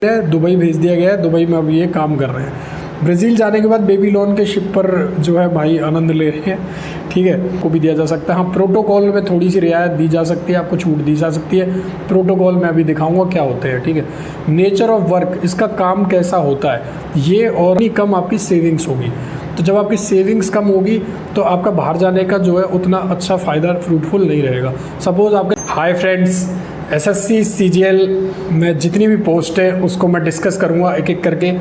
Dubai भेज दिया गया है। दुबई में अभी ये काम कर रहे हैं। ब्राज़ील जाने के बाद बेबीलोन के शिप पर जो है भाई आनंद ले रहे हैं, ठीक है, को भी दिया जा सकता है। हाँ, प्रोटोकॉल में थोड़ी सी रियायत दी जा सकती है, आपको छूट दी जा सकती है। प्रोटोकॉल में अभी दिखाऊंगा क्या होते हैं, ठीक है। नेचर ऑफ वर्क, इसका काम कैसा होता है ये, और भी कम आपकी सेविंग्स होगी। तो जब आपकी सेविंग्स कम होगी तो आपका बाहर जाने का जो है उतना अच्छा फ़ायदा फ्रूटफुल नहीं रहेगा। सपोज़ आपके हाय फ्रेंड्स, एसएससी सीजीएल में जितनी भी पोस्ट है उसको मैं डिस्कस करूँगा एक एक करके।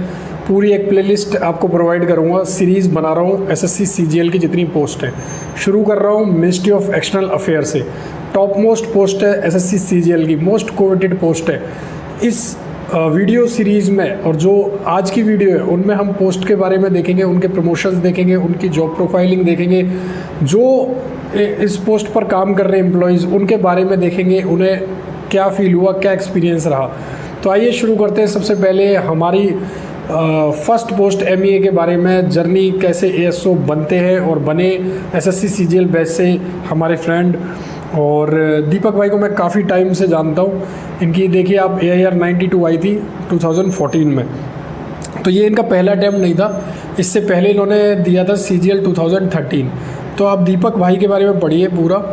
पूरी एक प्लेलिस्ट आपको प्रोवाइड करूँगा, सीरीज़ बना रहा हूँ एसएससी सीजीएल की जितनी पोस्ट है। शुरू कर रहा हूँ मिनिस्ट्री ऑफ एक्सटर्नल अफेयर से। टॉप मोस्ट पोस्ट है एसएससी सीजीएल की, मोस्ट कोवेटेड पोस्ट है इस वीडियो सीरीज़ में। और जो आज की वीडियो है उनमें हम पोस्ट के बारे में देखेंगे, उनके प्रमोशंस देखेंगे, उनकी जॉब प्रोफाइलिंग देखेंगे, जो इस पोस्ट पर काम कर रहे एम्प्लॉयज़ उनके बारे में देखेंगे, उन्हें क्या फ़ील हुआ, क्या एक्सपीरियंस रहा। तो आइए शुरू करते हैं। सबसे पहले हमारी फर्स्ट पोस्ट एमईए के बारे में, जर्नी कैसे एएसओ बनते हैं और बने एसएससी सीजीएल बैच से हमारे फ्रेंड। और दीपक भाई को मैं काफ़ी टाइम से जानता हूँ। इनकी देखिए आप AIR 92 आई थी 2014 में, तो ये इनका पहला अटैम्प्ट नहीं था। इससे पहले इन्होंने दिया था CGL 2013। तो आप दीपक भाई के बारे में पढ़िए पूरा।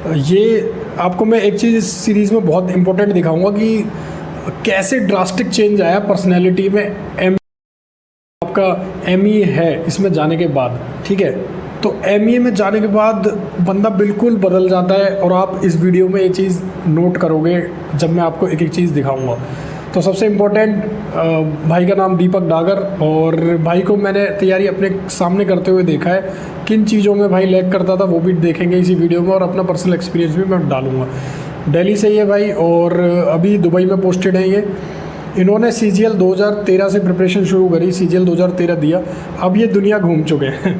ये आपको मैं एक चीज़ इस सीरीज़ में बहुत इंपॉर्टेंट दिखाऊंगा कि कैसे ड्रास्टिक चेंज आया पर्सनैलिटी में आपका ME है इसमें जाने के बाद, ठीक है। तो ME में जाने के बाद बंदा बिल्कुल बदल जाता है, और आप इस वीडियो में ये चीज़ नोट करोगे जब मैं आपको एक एक चीज़ दिखाऊंगा। तो सबसे इम्पोर्टेंट, भाई का नाम दीपक डागर, और भाई को मैंने तैयारी अपने सामने करते हुए देखा है। किन चीज़ों में भाई लैग करता था वो भी देखेंगे इसी वीडियो में, और अपना पर्सनल एक्सपीरियंस भी मैं डालूंगा। दिल्ली से ही है भाई, और अभी दुबई में पोस्टेड है ये। इन्होंने CGL 2013 से प्रिपरेशन शुरू करी, CGL 2013 दिया। अब ये दुनिया घूम चुके हैं।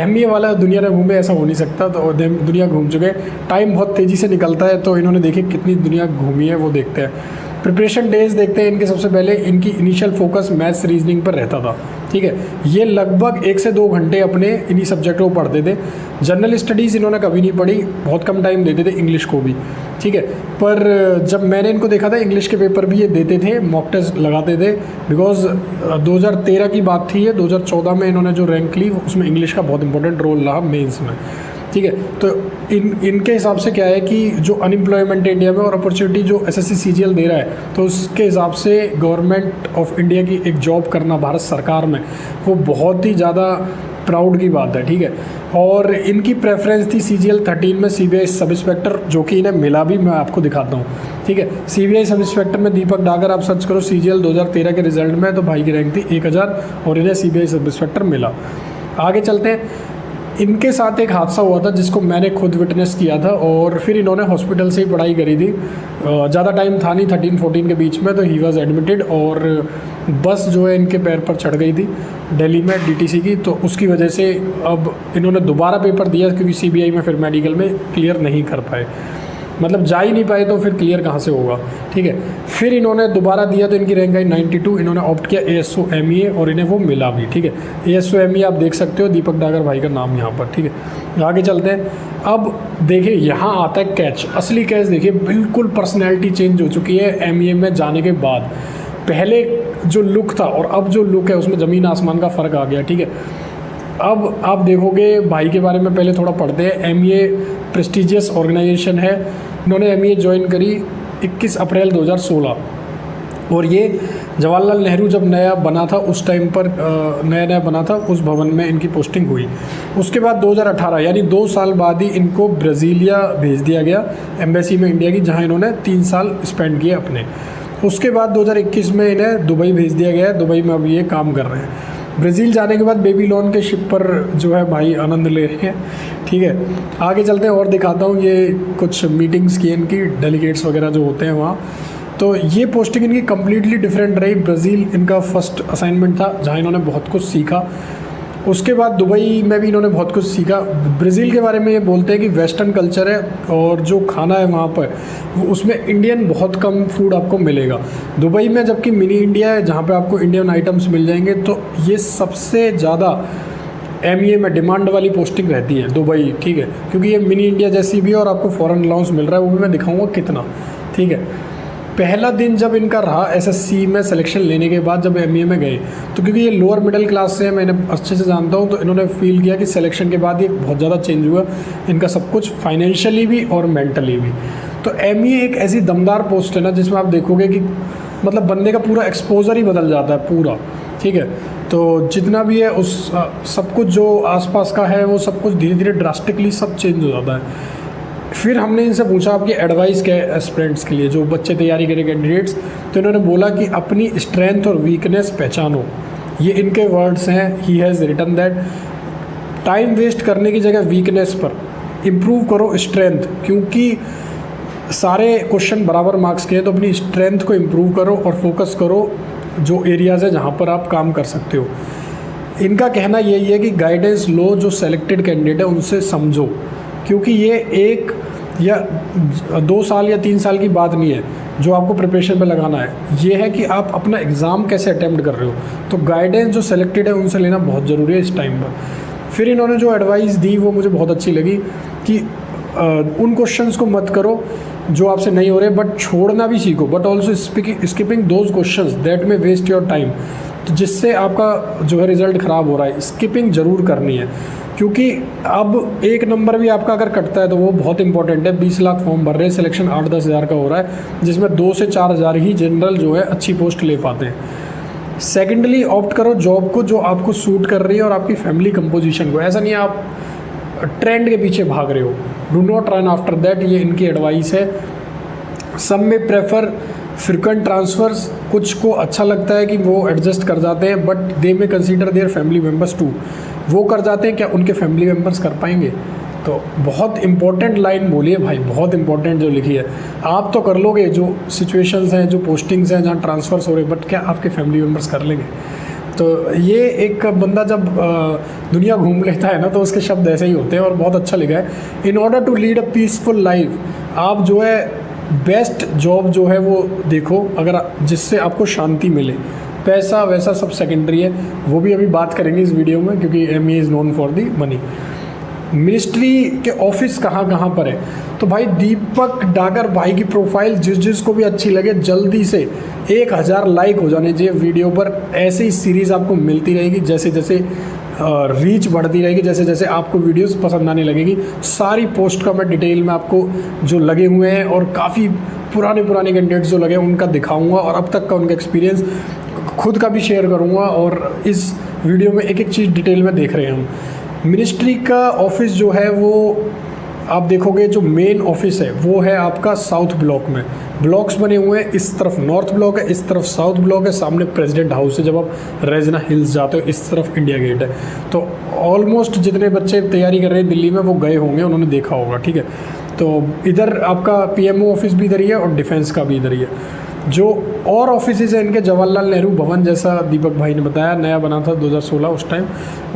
ME वाला दुनिया ने घूमे ऐसा हो नहीं सकता, तो दुनिया घूम चुके हैं। टाइम बहुत तेज़ी से निकलता है, तो इन्होंने देखे कितनी दुनिया घूमी है वो देखते हैं। प्रिपरेशन डेज देखते हैं इनके। सबसे पहले इनकी इनिशियल फोकस मैथ्स रीजनिंग पर रहता था, ठीक है। ये लगभग 1 से 2 घंटे अपने इन्हीं सब्जेक्टों को पढ़ते थे। जनरल स्टडीज़ इन्होंने कभी नहीं पढ़ी, बहुत कम टाइम देते थे इंग्लिश को भी, ठीक है। पर जब मैंने इनको देखा था इंग्लिश के पेपर भी ये देते थे, मॉक टेस्ट लगाते थे। बिकॉज 2013 की बात थी ये, 2014 में इन्होंने जो रैंक ली उसमें इंग्लिश का बहुत इंपॉर्टेंट रोल रहा मेंस में, ठीक है। तो इनके हिसाब से क्या है कि जो अनएम्प्लॉयमेंट है इंडिया में और अपॉर्चुनिटी जो एसएससी सीजीएल दे रहा है, तो उसके हिसाब से गवर्नमेंट ऑफ इंडिया की एक जॉब करना भारत सरकार में वो बहुत ही ज़्यादा प्राउड की बात है, ठीक है। और इनकी प्रेफरेंस थी CGL 13 में CBI सब इंस्पेक्टर, जो कि इन्हें मिला भी, मैं आपको दिखाता हूँ, ठीक है। CBI सब इंस्पेक्टर में दीपक डागर आप सर्च करो CGL 2013 के रिजल्ट में, तो भाई की रैंक थी 1000 और इन्हें CBI सब इंस्पेक्टर मिला। आगे चलते हैं। इनके साथ एक हादसा हुआ था जिसको मैंने खुद विटनेस किया था, और फिर इन्होंने हॉस्पिटल से ही पढ़ाई करी थी। ज़्यादा टाइम था नहीं, 13-14 के बीच में, तो ही वॉज एडमिटेड। और बस जो है इनके पैर पर चढ़ गई थी दिल्ली में DTC की, तो उसकी वजह से अब इन्होंने दोबारा पेपर दिया, क्योंकि CBI में फिर मेडिकल में क्लियर नहीं कर पाए, मतलब जा ही नहीं पाए, तो फिर क्लियर कहाँ से होगा, ठीक है। फिर इन्होंने दोबारा दिया तो इनकी रैंक आई 92। इन्होंने ऑप्ट किया ASO ME और इन्हें वो मिला भी, ठीक है। ASO ME आप देख सकते हो, दीपक डागर भाई का नाम यहाँ पर, ठीक है। आगे चलते हैं। अब देखिए यहाँ आता है कैच, असली कैच देखिए, बिल्कुल पर्सनैलिटी चेंज हो चुकी है ME में जाने के बाद। पहले जो लुक था और अब जो लुक है उसमें ज़मीन आसमान का फ़र्क आ गया, ठीक है। अब आप देखोगे भाई के बारे में, पहले थोड़ा पढ़ते हैं। ME प्रेस्टिजियस ऑर्गेनाइजेशन है। इन्होंने ME ज्वाइन करी 21 अप्रैल 2016, और ये जवाहरलाल नेहरू जब नया बना था उस टाइम पर नया बना था, उस भवन में इनकी पोस्टिंग हुई। उसके बाद 2018 यानी 2 साल बाद ही इनको ब्राज़ीलिया भेज दिया गया, एम्बेसी में इंडिया की, जहाँ इन्होंने 3 साल स्पेंड किए अपने। उसके बाद 2021 में इन्हें दुबई भेज दिया गया है। दुबई में अब ये काम कर रहे हैं। ब्राज़ील जाने के बाद बेबीलोन के शिप पर जो है भाई आनंद ले रहे हैं, ठीक है। आगे चलते हैं और दिखाता हूँ ये कुछ मीटिंग्स की इनकी, डेलीगेट्स वगैरह जो होते हैं वहाँ। तो ये पोस्टिंग इनकी कम्प्लीटली डिफरेंट रही। ब्राज़ील इनका फर्स्ट असाइनमेंट था जहाँ इन्होंने बहुत कुछ सीखा। उसके बाद दुबई में भी इन्होंने बहुत कुछ सीखा। ब्राज़ील के बारे में ये बोलते हैं कि वेस्टर्न कल्चर है, और जो खाना है वहाँ पर उसमें इंडियन बहुत कम फूड आपको मिलेगा। दुबई में जबकि मिनी इंडिया है जहाँ पे आपको इंडियन आइटम्स मिल जाएंगे। तो ये सबसे ज़्यादा ME में डिमांड वाली पोस्टिंग रहती है दुबई, ठीक है, क्योंकि ये मिनी इंडिया जैसी भी है और आपको फॉरेन अलाउंस मिल रहा है, वो भी मैं दिखाऊँगा कितना, ठीक है। पहला दिन जब इनका रहा एसएससी में सिलेक्शन लेने के बाद जब एमईए में गए, तो क्योंकि ये लोअर मिडिल क्लास से मैंने अच्छे से जानता हूँ, तो इन्होंने फील किया कि सिलेक्शन के बाद ये बहुत ज़्यादा चेंज हुआ इनका सब कुछ, फाइनेंशियली भी और मेंटली भी। तो एमईए एक ऐसी दमदार पोस्ट है ना जिसमें आप देखोगे कि मतलब बंदे का पूरा एक्सपोजर ही बदल जाता है पूरा, ठीक है। तो जितना भी है उस सब कुछ जो आसपास का है वो सब कुछ धीरे धीरे ड्रास्टिकली सब चेंज हो जाता है। फिर हमने इनसे पूछा आपकी एडवाइस क्या है एस्पिरेंट्स के लिए, जो बच्चे तैयारी करें कैंडिडेट्स, तो इन्होंने बोला कि अपनी स्ट्रेंथ और वीकनेस पहचानो। ये इनके वर्ड्स हैं, he has written that time waste करने की जगह वीकनेस पर इम्प्रूव करो स्ट्रेंथ, क्योंकि सारे क्वेश्चन बराबर मार्क्स के हैं, तो अपनी स्ट्रेंथ को इम्प्रूव करो और फोकस करो जो एरियाज़ है जहाँ पर आप काम कर सकते हो। इनका कहना यही है कि गाइडेंस लो, जो सेलेक्टेड कैंडिडेट है उनसे समझो, क्योंकि ये 1 या 2 साल या 3 साल की बात नहीं है जो आपको प्रिपरेशन में लगाना है, ये है कि आप अपना एग्ज़ाम कैसे अटेम्प्ट कर रहे हो। तो गाइडेंस जो सेलेक्टेड है उनसे लेना बहुत ज़रूरी है इस टाइम पर। फिर इन्होंने जो एडवाइस दी वो मुझे बहुत अच्छी लगी कि उन क्वेश्चंस को मत करो जो आपसे नहीं हो रहे, बट छोड़ना भी सीखो, but also skipping those questions that में वेस्ट योर टाइम, तो जिससे आपका जो है रिज़ल्ट ख़राब हो रहा है, स्किपिंग ज़रूर करनी है। क्योंकि अब 1 नंबर भी आपका अगर कटता है तो वो बहुत इंपॉर्टेंट है। 20 लाख फॉर्म भर रहे हैं, सिलेक्शन 8-10 हज़ार का हो रहा है, जिसमें 2 से 4 हज़ार ही जनरल जो है अच्छी पोस्ट ले पाते हैं। सेकेंडली ऑप्ट करो जॉब को जो आपको सूट कर रही है और आपकी फैमिली कंपोजिशन को। ऐसा नहीं है आप ट्रेंड के पीछे भाग रहे हो, do not run after that, ये इनकी एडवाइस है। सब में प्रेफर फ्रिक्वेंट ट्रांसफ़र्स, कुछ को अच्छा लगता है कि वो एडजस्ट कर जाते हैं, but they may consider their family members too, वो कर जाते हैं, क्या उनके फैमिली मेम्बर्स कर पाएंगे। तो बहुत इंपॉर्टेंट लाइन बोली है भाई, बहुत इंपॉर्टेंट जो लिखी है। आप तो कर लोगे जो सिचुएशंस हैं, जो पोस्टिंग्स हैं जहाँ ट्रांसफ़र्स हो रहे, बट क्या आपके फैमिली मेम्बर्स कर लेंगे। तो ये एक बंदा जब दुनिया घूम लेता है ना तो उसके शब्द ऐसे ही होते हैं, और बहुत अच्छा लिखा है। In order to lead a peaceful life, आप जो है बेस्ट जॉब जो है वो देखो अगर जिससे आपको शांति मिले। पैसा वैसा सब सेकेंडरी है, वो भी अभी बात करेंगे इस वीडियो में, क्योंकि MEA is known for the money. Ministry के ऑफिस कहाँ कहाँ पर है, तो भाई दीपक डागर भाई की प्रोफाइल जिसको भी अच्छी लगे जल्दी से 1000 लाइक हो जाने चाहिए वीडियो पर। ऐसे ही सीरीज़ आपको मिलती रहेगी, जैसे जैसे रीच बढ़ती रहेगी, जैसे जैसे आपको वीडियोस पसंद आने लगेगी। सारी पोस्ट का मैं डिटेल में आपको जो लगे हुए हैं और काफ़ी पुराने कैंडिडेट्स जो लगे हैं उनका दिखाऊंगा, और अब तक का उनका एक्सपीरियंस खुद का भी शेयर करूंगा, और इस वीडियो में एक एक चीज़ डिटेल में देख रहे हैं हम। मिनिस्ट्री का ऑफिस जो है वो आप देखोगे, जो मेन ऑफिस है वो है आपका साउथ ब्लॉक में। ब्लॉक्स बने हुए हैं, इस तरफ नॉर्थ ब्लॉक है, इस तरफ साउथ ब्लॉक है, सामने प्रेसिडेंट हाउस है। जब आप रेजना हिल्स जाते हो इस तरफ इंडिया गेट है। तो ऑलमोस्ट जितने बच्चे तैयारी कर रहे हैं दिल्ली में वो गए होंगे, उन्होंने देखा होगा, ठीक है। तो इधर आपका पीएमओ ऑफिस भी इधर ही है और डिफेंस का भी इधर ही है। जो और ऑफिस है इनके, जवाहरलाल नेहरू भवन जैसा दीपक भाई ने बताया नया बना था 2016 उस टाइम,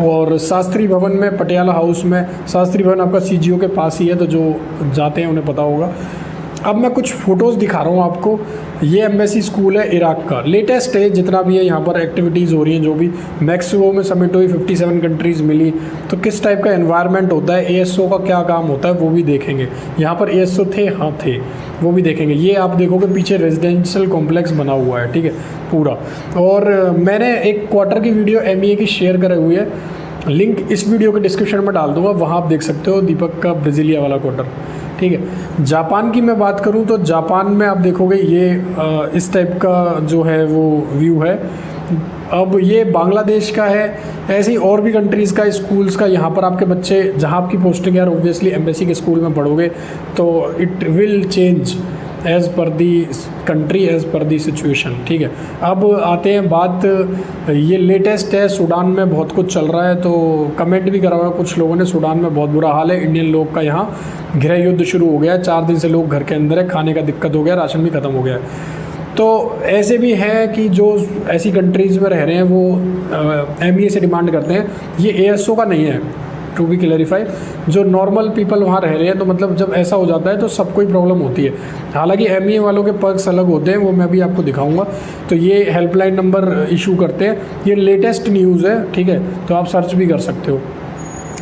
और शास्त्री भवन में, पटियाला हाउस में। शास्त्री भवन आपका सीजीओ के पास ही है, तो जो जाते हैं उन्हें पता होगा। अब मैं कुछ फ़ोटोज़ दिखा रहा हूँ आपको। ये एम्बेसी स्कूल है इराक का, लेटेस्ट है जितना भी है। यहाँ पर एक्टिविटीज़ हो रही हैं जो भी, मैक्सिको में समिट हुई, 57 कंट्रीज़ मिली। तो किस टाइप का एनवायरनमेंट होता है, एएसओ का क्या काम होता है वो भी देखेंगे। यहाँ पर एएसओ थे, हाँ थे, वो भी देखेंगे। ये आप देखोगे पीछे रेजिडेंशियल कॉम्प्लेक्स बना हुआ है, ठीक है, पूरा। और मैंने एक क्वार्टर की वीडियो एमईए की शेयर करे हुई है, लिंक इस वीडियो के डिस्क्रिप्शन में डाल दूँगा, वहाँ आप देख सकते हो दीपक का ब्राज़ीलिया वाला क्वार्टर, ठीक है। जापान की मैं बात करूं तो जापान में आप देखोगे ये इस टाइप का जो है वो व्यू है। अब ये बांग्लादेश का है, ऐसे ही और भी कंट्रीज़ का, स्कूल्स का। यहाँ पर आपके बच्चे जहाँ आपकी पोस्टिंग है, ऑब्वियसली एम्बेसी के स्कूल में पढ़ोगे तो it will change as per the country, as per the situation, ठीक है। अब आते हैं बात, ये लेटेस्ट है, सूडान में बहुत कुछ चल रहा है। तो कमेंट भी करा हुआ है कुछ लोगों ने, सूडान में बहुत बुरा हाल है, इंडियन लोग का यहाँ गृह युद्ध शुरू हो गया है, 4 दिन से लोग घर के अंदर है, खाने का दिक्कत हो गया, राशन भी ख़त्म हो गया है। तो ऐसे भी हैं कि जो ऐसी कंट्रीज़ में रह रहे हैं वो एमईए से डिमांड करते हैं। ये एएसओ का नहीं है, टू बी क्लैरिफाई, जो नॉर्मल पीपल वहाँ रह रहे हैं। तो मतलब जब ऐसा हो जाता है तो सबको ही प्रॉब्लम होती है। हालांकि एमईए वालों के पर्क्स अलग होते हैं, वो मैं भी आपको दिखाऊंगा। तो ये हेल्पलाइन नंबर इशू करते हैं, ये लेटेस्ट न्यूज़ है, ठीक है, तो आप सर्च भी कर सकते हो।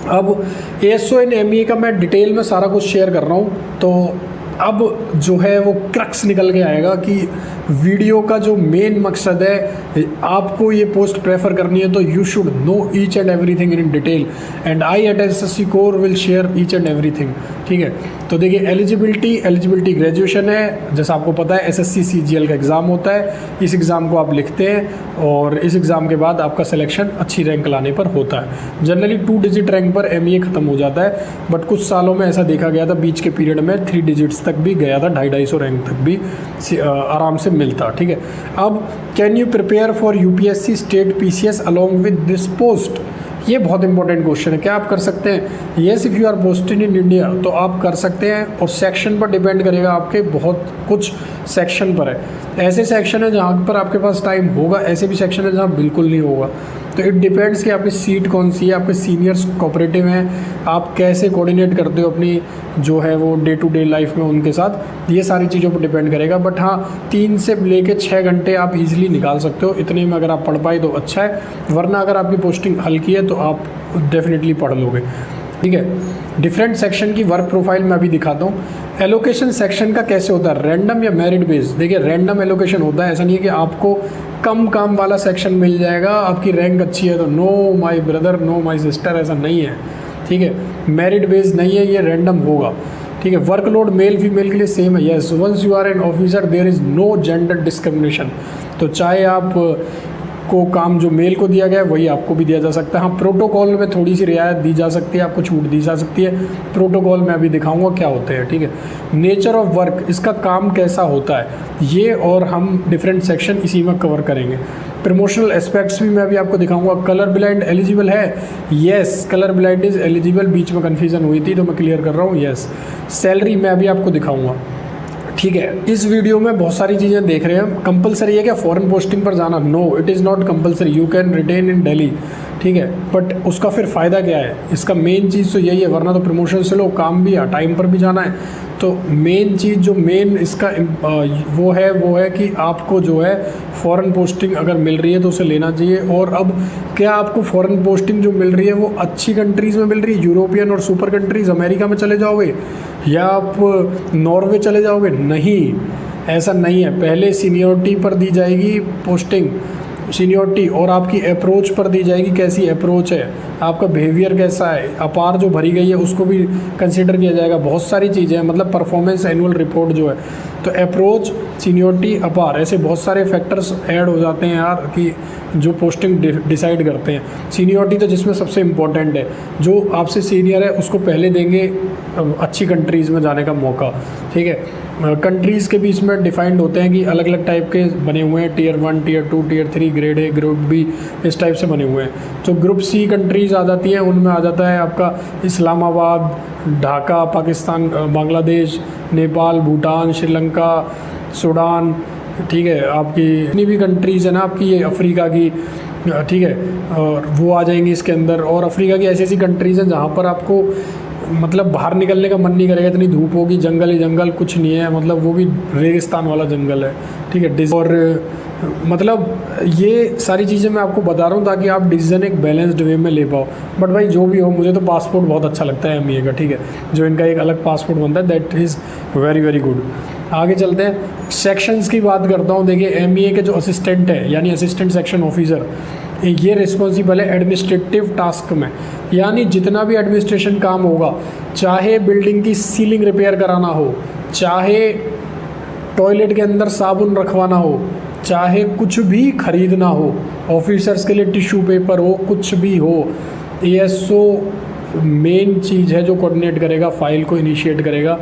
अब एएसओ इन एमईए का मैं डिटेल में सारा कुछ शेयर कर रहा हूँ। तो अब जो है वो क्रक्स निकल के आएगा कि वीडियो का जो मेन मकसद है, आपको ये पोस्ट प्रेफर करनी है तो you should know each and everything in detail, and I at SSC core will share each and everything. ठीक है, तो देखिए एलिजिबिलिटी ग्रेजुएशन है, जैसा आपको पता है एसएससी सीजीएल का एग्ज़ाम होता है, इस एग्ज़ाम को आप लिखते हैं और इस एग्ज़ाम के बाद आपका सिलेक्शन अच्छी रैंक लाने पर होता है। जनरली 2 डिजिट रैंक पर एमईए ख़त्म हो जाता है, बट कुछ सालों में ऐसा देखा गया था, बीच के पीरियड में 3 डिजिट्स तक भी गया था, 250-250 रैंक तक भी आराम से मिलता। ठीक है, अब can you prepare for UPSC state PCS along with this post, ये बहुत इंपॉर्टेंट क्वेश्चन है। क्या आप कर सकते हैं? Yes, if you are posted in India तो आप कर सकते हैं, और सेक्शन पर डिपेंड करेगा, आपके बहुत कुछ सेक्शन पर है। ऐसे सेक्शन है जहाँ पर आपके पास टाइम होगा, ऐसे भी सेक्शन है जहाँ बिल्कुल नहीं होगा। तो इट डिपेंड्स कि आपकी सीट कौन सी है, आपके सीनियर्स कोऑपरेटिव हैं, आप कैसे कोऑर्डिनेट करते हो अपनी जो है वो डे टू डे लाइफ में उनके साथ, ये सारी चीज़ों पर डिपेंड करेगा। बट हाँ, 3 से लेके 6 घंटे आप इजीली निकाल सकते हो, इतने में अगर आप पढ़ पाए तो अच्छा है, वरना अगर आपकी पोस्टिंग हल्की है तो आप डेफिनेटली पढ़ लोगे। ठीक है, डिफरेंट सेक्शन की वर्क प्रोफाइल मैं अभी दिखाता हूँ। एलोकेशन सेक्शन का कैसे होता है, रैंडम या मेरिट बेस? देखिए रैंडम एलोकेशन होता है, ऐसा नहीं है कि आपको कम काम वाला सेक्शन मिल जाएगा, आपकी रैंक अच्छी है तो no my brother no my sister, ऐसा नहीं है। ठीक है, मेरिट बेस नहीं है, ये रैंडम होगा। ठीक है, वर्कलोड मेल फीमेल के लिए सेम है। Yes, once you are an officer there is no gender discrimination, तो चाहे आप को काम जो मेल को दिया गया है वही आपको भी दिया जा सकता है। हाँ, प्रोटोकॉल में थोड़ी सी रियायत दी जा सकती है, आपको छूट दी जा सकती है, प्रोटोकॉल में अभी दिखाऊंगा क्या होते हैं। ठीक है, नेचर ऑफ वर्क, इसका काम कैसा होता है, ये और हम डिफरेंट सेक्शन इसी में कवर करेंगे। प्रमोशनल एस्पेक्ट्स भी मैं अभी आपको दिखाऊंगा। कलर ब्लाइंड एलिजिबल है? Yes, colour blind is eligible, बीच में कन्फ्यूजन हुई थी तो मैं क्लियर कर रहा हूँ। यस, सैलरी मैं अभी आपको दिखाऊंगा। ठीक है, इस वीडियो में बहुत सारी चीज़ें देख रहे हैं। कंपलसरी है क्या फॉरेन पोस्टिंग पर जाना? No, it is not compulsory, you can retain in Delhi. ठीक है, बट उसका फिर फ़ायदा क्या है? इसका मेन चीज़ तो यही है, वरना तो प्रमोशन से लो, काम भी है, टाइम पर भी जाना है। तो मेन चीज़ जो मेन इसका वो है कि आपको जो है फॉरेन पोस्टिंग अगर मिल रही है तो उसे लेना चाहिए। और अब क्या आपको फॉरेन पोस्टिंग जो मिल रही है वो अच्छी कंट्रीज़ में मिल रही है, यूरोपियन और सुपर कंट्रीज़, अमेरिका में चले जाओगे या आप नॉर्वे चले जाओगे? नहीं, ऐसा नहीं है। पहले सीनियरिटी पर दी जाएगी पोस्टिंग, सीनियरिटी, और आपकी अप्रोच पर दी जाएगी, कैसी अप्रोच है, आपका बिहेवियर कैसा है, अपार जो भरी गई है उसको भी कंसीडर किया जाएगा। बहुत सारी चीज़ें हैं, मतलब परफॉर्मेंस एनुअल रिपोर्ट जो है, तो अप्रोच, सीनियरिटी, अपार, ऐसे बहुत सारे फैक्टर्स ऐड हो जाते हैं यार कि जो पोस्टिंग डिसाइड करते हैं। सीनियरिटी तो जिसमें सबसे इम्पोर्टेंट है, जो आपसे सीनियर है उसको पहले देंगे अच्छी कंट्रीज़ में जाने का मौका। ठीक है, कंट्रीज़ के बीच में डिफाइंड होते हैं कि अलग अलग टाइप के बने हुए हैं, tier 1, tier 2, tier 3, grade A, group B, इस टाइप से बने हुए हैं। तो ग्रुप सी कंट्रीज़ आ जाती हैं, उनमें आ जाता है आपका इस्लामाबाद, ढाका, पाकिस्तान, बांग्लादेश, नेपाल, भूटान, श्रीलंका, सूडान। ठीक है, आपकी जितनी भी कंट्रीज़ है ना आपकी, ये अफ्रीका की, ठीक है, और वो आ जाएंगी इसके अंदर। और अफ्रीका की ऐसी ऐसी कंट्रीज़ हैं जहाँ पर आपको मतलब बाहर निकलने का मन नहीं करेगा, इतनी धूप होगी, जंगल ही जंगल, कुछ नहीं है, मतलब वो भी रेगिस्तान वाला जंगल है। ठीक है, और मतलब ये सारी चीज़ें मैं आपको बता रहा हूँ ताकि आप डिसीजन एक बैलेंस्ड वे में ले पाओ। बट भाई जो भी हो, मुझे तो पासपोर्ट बहुत अच्छा लगता है एमईए का। ठीक है, जो इनका एक अलग पासपोर्ट बनता है, that is very very good. आगे चलते हैं, सेक्शंस की बात करता हूँ। देखिए एमईए के जो असिस्टेंट है, यानी असिस्टेंट सेक्शन ऑफिसर, ये रिस्पॉन्सिबल है एडमिनिस्ट्रेटिव टास्क में, यानी जितना भी एडमिनिस्ट्रेशन काम होगा, चाहे बिल्डिंग की सीलिंग रिपेयर कराना हो, चाहे टॉयलेट के अंदर साबुन रखवाना हो, चाहे कुछ भी खरीदना हो, ऑफिसर्स के लिए टिश्यू पेपर हो, कुछ भी हो, एएसओ मेन चीज़ है जो कोऑर्डिनेट करेगा, फाइल को इनिशिएट करेगा,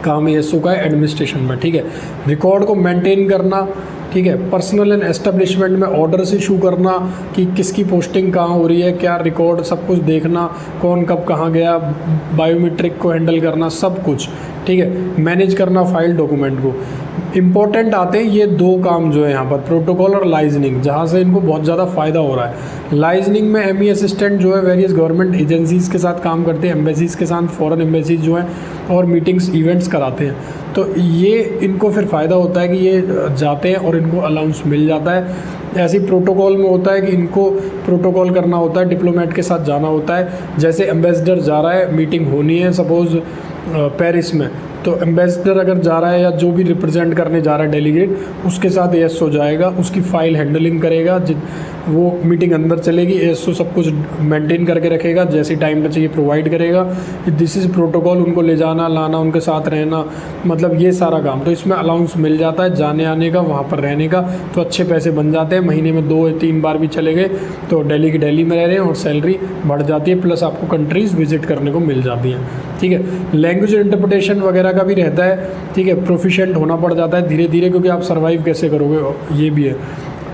काम एएसओ का है एडमिनिस्ट्रेशन में। ठीक है, रिकॉर्ड को मेंटेन करना। ठीक है, पर्सनल एंड एस्टेब्लिशमेंट में ऑर्डर्स इशू करना कि किसकी पोस्टिंग कहाँ हो रही है, क्या रिकॉर्ड, सब कुछ देखना, कौन कब कहाँ गया, बायोमेट्रिक को हैंडल करना, सब कुछ। ठीक है, मैनेज करना फाइल डॉक्यूमेंट को। इम्पॉर्टेंट आते हैं ये 2 काम जो है यहाँ पर, प्रोटोकॉल और लाइजनिंग, जहाँ से इनको बहुत ज़्यादा फ़ायदा हो रहा है। लाइजनिंग में एमई असिस्टेंट जो है वेरियस गवर्नमेंट एजेंसीज़ के साथ काम करते हैं, एम्बेसीज़ के साथ, फॉरेन एम्बेसीज जो हैं, और मीटिंग्स इवेंट्स कराते हैं। तो ये इनको फिर फ़ायदा होता है कि ये जाते हैं और इनको अलाउंस मिल जाता है। ऐसे ही प्रोटोकॉल में होता है कि इनको प्रोटोकॉल करना होता है, डिप्लोमेट के साथ जाना होता है। जैसे एम्बेसडर जा रहा है, मीटिंग होनी है सपोज़ पेरिस में, तो एम्बेसडर अगर जा रहा है या जो भी रिप्रेजेंट करने जा रहा है डेलीगेट, उसके साथ ASO जाएगा, उसकी फ़ाइल हैंडलिंग करेगा, वो मीटिंग अंदर चलेगी, ASO सब कुछ मेंटेन करके रखेगा, जैसे टाइम पे चाहिए प्रोवाइड करेगा। दिस इज़ प्रोटोकॉल, उनको ले जाना लाना, उनके साथ रहना, मतलब ये सारा काम। तो इसमें अलाउंस मिल जाता है जाने आने का, वहाँ पर रहने का, तो अच्छे पैसे बन जाते हैं। महीने में 2 या 3 बार भी चले गए तो दिल्ली की दिल्ली में रह रहे हैं और सैलरी बढ़ जाती है, प्लस आपको कंट्रीज़ विजिट करने को मिल जाती हैं। ठीक है, लैंग्वेज इंटरप्रिटेशन वगैरह का भी रहता है। ठीक है, प्रोफिशिएंट होना पड़ जाता है धीरे धीरे, क्योंकि आप सर्वाइव कैसे करोगे ये भी है।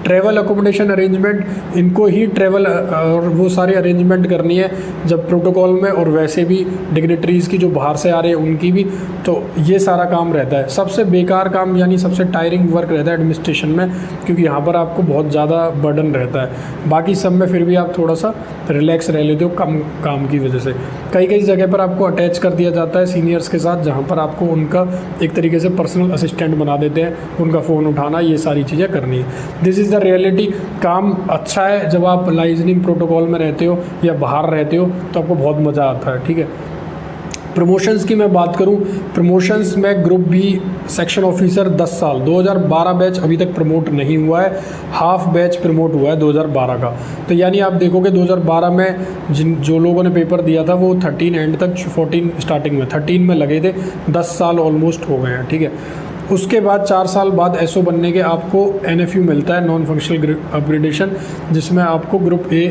ट्रैवल अकोमोडेशन अरेंजमेंट, इनको ही ट्रैवल और वो सारी अरेंजमेंट करनी है जब प्रोटोकॉल में, और वैसे भी डिग्नेटरीज़ की जो बाहर से आ रहे हैं उनकी भी, तो ये सारा काम रहता है। सबसे बेकार काम यानी सबसे टायरिंग वर्क रहता है एडमिनिस्ट्रेशन में, क्योंकि यहाँ पर आपको बहुत ज़्यादा बर्डन रहता है। बाकी सब में फिर भी आप थोड़ा सा रिलैक्स रह लेते हो कम काम की वजह से। कई कई जगह पर आपको अटैच कर दिया जाता है सीनियर्स के साथ, जहाँ पर आपको उनका एक तरीके से पर्सनल असिस्टेंट बना देते हैं, उनका फ़ोन उठाना, ये सारी चीज़ें करनी है। This is the reality. काम अच्छा है जब आप लाइजनिंग प्रोटोकॉल में रहते हो या बाहर रहते हो, तो आपको बहुत मज़ा आता है। ठीक है, प्रमोशंस की मैं बात करूं, प्रमोशंस में ग्रुप बी सेक्शन ऑफिसर 10 साल, 2012 बैच अभी तक प्रमोट नहीं हुआ है, हाफ बैच प्रमोट हुआ है 2012 का। तो यानी आप देखोगे 2012 में जो लोगों ने पेपर दिया था वो 13 एंड तक, 14 स्टार्टिंग में, 13 में लगे थे, 10 साल ऑलमोस्ट हो गए हैं। ठीक है, उसके बाद 4 साल बाद एसओ बनने के आपको NFU मिलता है, नॉन फंक्शनल अपग्रेडेशन, जिसमें आपको ग्रुप ए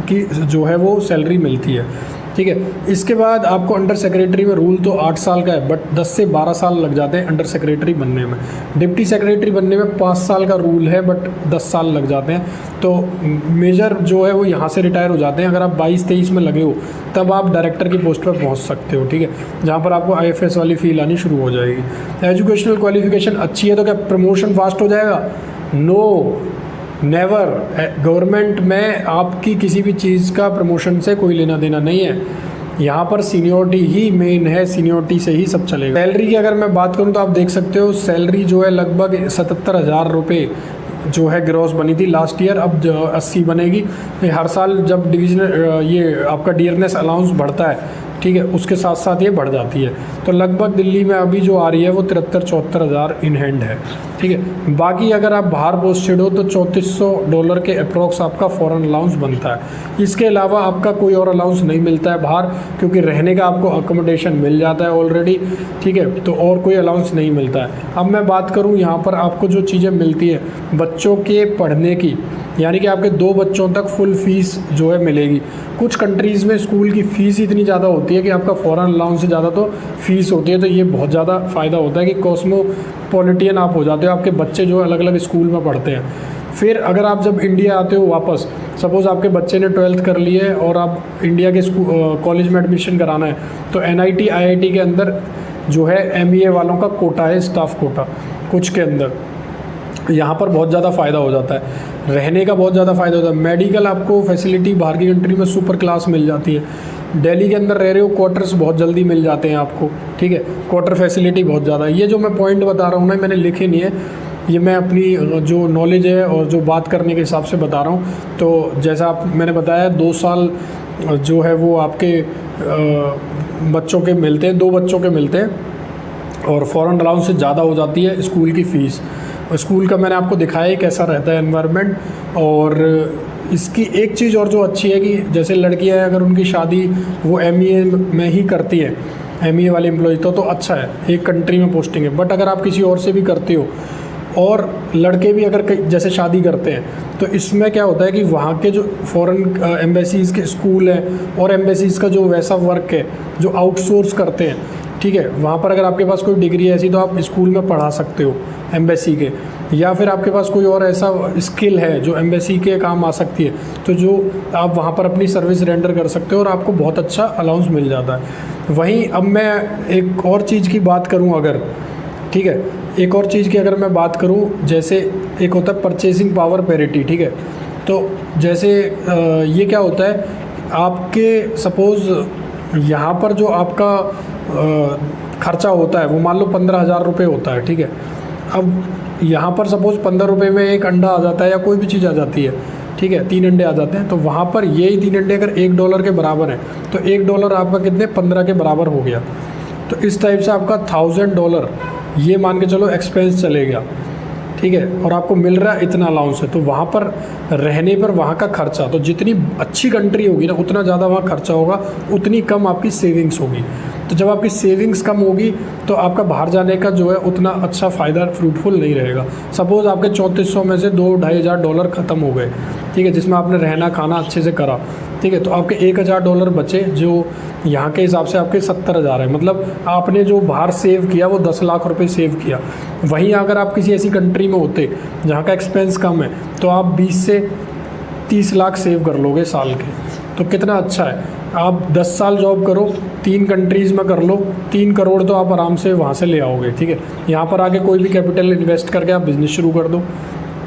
की जो है वो सैलरी मिलती है। ठीक है, इसके बाद आपको अंडर सेक्रेटरी में रूल तो 8 साल का है, बट 10 से 12 साल लग जाते हैं अंडर सेक्रेटरी बनने में। डिप्टी सेक्रेटरी बनने में 5 साल का रूल है, बट 10 साल लग जाते हैं। तो मेजर जो है वो यहाँ से रिटायर हो जाते हैं। अगर आप 22-23 में लगे हो तब आप डायरेक्टर की पोस्ट पर पहुँच सकते हो। ठीक है, जहाँ पर आपको IFS वाली फील आनी शुरू हो जाएगी। एजुकेशनल क्वालिफिकेशन अच्छी है तो क्या प्रमोशन फास्ट हो जाएगा? No, never. गवर्नमेंट में आपकी किसी भी चीज़ का प्रमोशन से कोई लेना देना नहीं है। यहाँ पर सीनियोरिटी ही मेन है, सीनियोरिटी से ही सब चलेगा। सैलरी की अगर मैं बात करूँ तो आप देख सकते हो सैलरी जो है लगभग 77,000 रुपये जो है ग्रॉस बनी थी लास्ट ईयर, अब 80 बनेगी। हर साल जब डिवीजनल ये आपका डियरनेस अलाउंस बढ़ता है, ठीक है, उसके साथ साथ ये बढ़ जाती है। तो लगभग दिल्ली में अभी जो आ रही है वो 73-74 हज़ार इन हैंड है। ठीक है, बाकी अगर आप बाहर पोस्टेड हो तो $3400 के अप्रॉक्स आपका फॉरेन अलाउंस बनता है। इसके अलावा आपका कोई और अलाउंस नहीं मिलता है बाहर, क्योंकि रहने का आपको अकोमोडेशन मिल जाता है ऑलरेडी। ठीक है, तो और कोई अलाउंस नहीं मिलता है। अब मैं बात करूँ यहाँ पर आपको जो चीज़ें मिलती है बच्चों के पढ़ने की, यानी कि आपके 2 बच्चों तक फुल फीस जो है मिलेगी। कुछ कंट्रीज़ में स्कूल की फ़ीस इतनी ज़्यादा होती है कि आपका फॉरेन अलाउंस से ज़्यादा तो फ़ीस होती है, तो ये बहुत ज़्यादा फ़ायदा होता है कि कॉस्मोपॉलिटियन आप हो जाते हो, आपके बच्चे जो अलग अलग स्कूल में पढ़ते हैं। फिर अगर आप जब इंडिया आते हो वापस, सपोज़ आपके बच्चे ने 12th कर ली है और आप इंडिया के कॉलेज में एडमिशन कराना है, तो NIT IIT के अंदर जो है MEA वालों का कोटा है, स्टाफ कोटा कुछ के अंदर, यहाँ पर बहुत ज़्यादा फ़ायदा हो जाता है। रहने का बहुत ज़्यादा फ़ायदा होता है। मेडिकल आपको फैसिलिटी बाहर की कंट्री में सुपर क्लास मिल जाती है। दिल्ली के अंदर रह रहे हो, क्वार्टर्स बहुत जल्दी मिल जाते हैं आपको। ठीक है, क्वार्टर फैसिलिटी बहुत ज़्यादा है। ये जो मैं पॉइंट बता रहा हूँ ना, मैंने लिखे नहीं है, ये मैं अपनी जो नॉलेज है और जो बात करने के हिसाब से बता रहा हूँ। तो जैसा मैंने बताया 2 साल जो है वो आपके बच्चों के मिलते हैं, 2 बच्चों के मिलते हैं, और फॉरेन अलाउंस से ज़्यादा हो जाती है स्कूल की फ़ीस। स्कूल का मैंने आपको दिखाया ही कैसा रहता है एनवायरनमेंट। और इसकी एक चीज़ और जो अच्छी है कि जैसे लड़कियां हैं, अगर उनकी शादी वो MEA में ही करती है, MEA वाले एम्प्लॉय, तो अच्छा है, एक कंट्री में पोस्टिंग है। बट अगर आप किसी और से भी करते हो, और लड़के भी अगर जैसे शादी करते हैं, तो इसमें क्या होता है कि वहाँ के जो फॉरेन एम्बेसीज़ के स्कूल हैं और एम्बेसीज़ का जो वैसा वर्क है जो आउटसोर्स करते हैं, ठीक है, वहाँ पर अगर आपके पास कोई डिग्री ऐसी तो आप स्कूल में पढ़ा सकते हो एम्बेसी के, या फिर आपके पास कोई और ऐसा स्किल है जो एम्बेसी के काम आ सकती है, तो जो आप वहाँ पर अपनी सर्विस रेंडर कर सकते हो और आपको बहुत अच्छा अलाउंस मिल जाता है। वहीं अब मैं एक और चीज़ की बात करूँ अगर, ठीक है, एक और चीज़ की अगर मैं बात करूँ, जैसे एक होता है परचेसिंग पावर पैरिटी। ठीक है, तो जैसे ये क्या होता है, आपके सपोज़ यहाँ पर जो आपका खर्चा होता है वो मान लो 15,000 रुपये होता है। ठीक है, अब यहाँ पर सपोज़ 15 रुपये में एक अंडा आ जाता है या कोई भी चीज़ आ जाती है, ठीक है, 3 अंडे आ जाते हैं, तो वहाँ पर यही 3 अंडे अगर $1 के बराबर हैं तो $1 आपका कितने 15 के बराबर हो गया। तो इस टाइप से आपका $1000 ये मान के चलो एक्सपेंस चलेगा, ठीक है, और आपको मिल रहा है इतना अलाउंस है। तो वहाँ पर रहने पर वहाँ का खर्चा, तो जितनी अच्छी कंट्री होगी ना उतना ज़्यादा वहाँ खर्चा होगा, उतनी कम आपकी सेविंग्स होगी। तो जब आपकी सेविंग्स कम होगी तो आपका बाहर जाने का जो है उतना अच्छा फ़ायदा फ्रूटफुल नहीं रहेगा। सपोज़ आपके 3400 में से $2-2,500 ख़त्म हो गए, ठीक है, जिसमें आपने रहना खाना अच्छे से करा, ठीक है, तो आपके $1000 बचे, जो यहाँ के हिसाब से आपके 70,000 है। मतलब आपने जो बाहर सेव किया वो 10 लाख रुपए सेव किया। वहीं अगर आप किसी ऐसी कंट्री में होते जहाँ का एक्सपेंस कम है तो आप 20 से 30 लाख सेव कर लोगे साल के। तो कितना अच्छा है। आप 10 साल जॉब करो, 3 कंट्रीज़ में कर लो, 3 करोड़ तो आप आराम से वहाँ से ले आओगे, ठीक है। यहाँ पर आके कोई भी कैपिटल इन्वेस्ट करके आप बिज़नेस शुरू कर दो।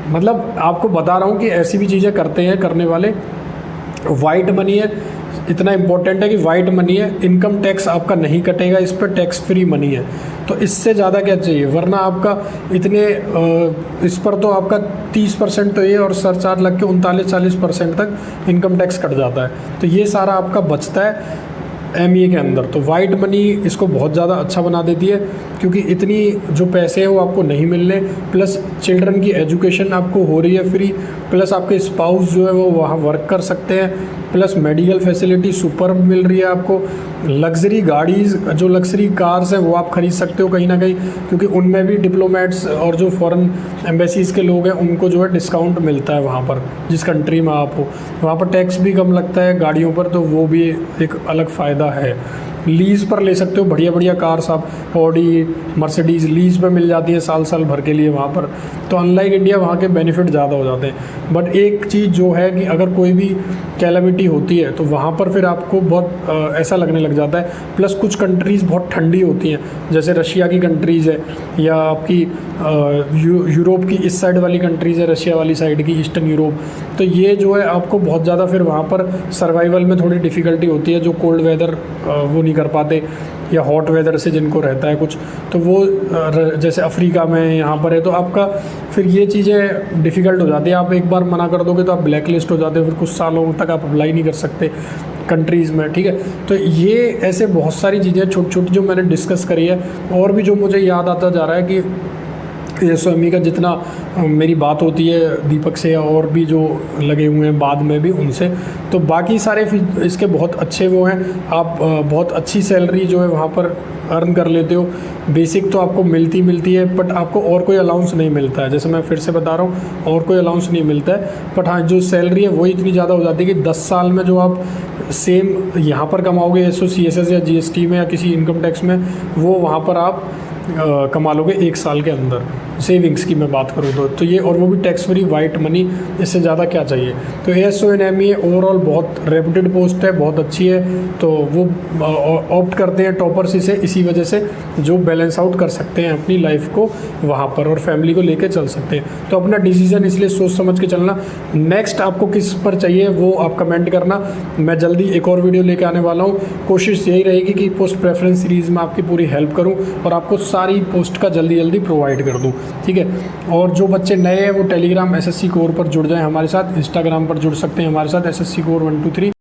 मतलब आपको बता रहा हूँ कि ऐसी भी चीज़ें करते हैं करने वाले। वाइट मनी है, इतना इम्पोर्टेंट है कि वाइट मनी है, इनकम टैक्स आपका नहीं कटेगा, इस पर टैक्स फ्री मनी है। तो इससे ज़्यादा क्या चाहिए, वरना आपका इतने इस पर तो आपका 30% तो ये और सरचार्ज लग के 39-40% तक इनकम टैक्स कट जाता है। तो ये सारा आपका बचता है एमईए के अंदर। तो वाइट मनी इसको बहुत ज़्यादा अच्छा बना देती है, क्योंकि इतनी जो पैसे हैं वो आपको नहीं मिलने, प्लस चिल्ड्रन की एजुकेशन आपको हो रही है फ्री, प्लस आपके स्पाउस जो है वो वहाँ वर्क कर सकते हैं, प्लस मेडिकल फैसिलिटी सुपर मिल रही है आपको। लग्जरी गाड़ीज़, जो लग्जरी कार्स हैं वो आप खरीद सकते हो कहीं ना कहीं, क्योंकि उनमें भी डिप्लोमेट्स और जो फॉरेन एम्बेसीज़ के लोग हैं उनको जो है डिस्काउंट मिलता है वहाँ पर, जिस कंट्री में आप हो वहाँ पर टैक्स भी कम लगता है गाड़ियों पर, तो वो भी एक अलग फ़ायदा है। लीज़ पर ले सकते हो बढ़िया बढ़िया कार्स, आप ऑडी मर्सिडीज़ लीज़ पे मिल जाती है साल साल भर के लिए वहाँ पर। तो अनलाइक इंडिया वहाँ के बेनिफिट ज़्यादा हो जाते हैं। बट एक चीज़ जो है कि अगर कोई भी कैलेमिटी होती है तो वहाँ पर फिर आपको बहुत ऐसा लगने लग जाता है। प्लस कुछ कंट्रीज़ बहुत ठंडी होती हैं, जैसे रशिया की कंट्रीज़ है, या आपकी यूरोप की इस साइड वाली कंट्रीज़ है, रशिया वाली साइड की ईस्टर्न यूरोप। तो ये जो है आपको बहुत ज़्यादा फिर वहाँ पर सर्वाइवल में थोड़ी डिफ़िकल्टी होती है, जो कोल्ड वेदर वो नहीं कर पाते, या हॉट वेदर से जिनको रहता है कुछ, तो वो जैसे अफ्रीका में यहाँ पर है, तो आपका फिर ये चीज़ें डिफ़िकल्ट हो जाती है। आप एक बार मना कर दोगे तो आप ब्लैक लिस्ट हो जाते हो, फिर कुछ सालों तक आप अप्लाई नहीं कर सकते कंट्रीज़ में, ठीक है। तो ये ऐसे बहुत सारी चीज़ें छोटी छोटी जो मैंने डिस्कस करी है। और भी जो मुझे याद आता जा रहा है कि एसओएमई का जितना मेरी बात होती है दीपक से और भी जो लगे हुए हैं बाद में भी उनसे, तो बाकी सारे इसके बहुत अच्छे वो हैं। आप बहुत अच्छी सैलरी जो है वहाँ पर अर्न कर लेते हो। बेसिक तो आपको मिलती है, बट आपको और कोई अलाउंस नहीं मिलता है। जैसे मैं फिर से बता रहा हूँ, और कोई अलाउंस नहीं मिलता है। बट हाँ, जो सैलरी है वही इतनी ज़्यादा हो जाती है कि 10 साल में जो आप सेम यहाँ पर कमाओगे एसओसीएसएस या जीएसटी में या किसी इनकम टैक्स में, वो वहाँ पर आप कमा लोगे 1 साल के अंदर। सेविंग्स की मैं बात करूँ तो ये, और वो भी टैक्स फ्री वाइट मनी, इससे ज़्यादा क्या चाहिए। तो एसओएनएमई ओवरऑल बहुत रेपुटेड पोस्ट है, बहुत अच्छी है, तो वो ऑप्ट करते हैं टॉपर्स इसी वजह से, जो बैलेंस आउट कर सकते हैं अपनी लाइफ को वहाँ पर और फैमिली को लेके चल सकते हैं। तो अपना डिसीजन इसलिए सोच समझ के चलना। नेक्स्ट आपको किस पर चाहिए वो आप कमेंट करना। मैं जल्दी एक और वीडियो लेके आने वाला हूँ। कोशिश यही रहेगी कि पोस्ट प्रेफरेंस सीरीज़ में आपकी पूरी हेल्प करूँ और आपको सारी पोस्ट का जल्दी प्रोवाइड कर दूँ, ठीक है। और जो बच्चे नए हैं वो टेलीग्राम एसएससी कोर पर जुड़ जाएं हमारे साथ, इंस्टाग्राम पर जुड़ सकते हैं हमारे साथ SSC Core 123।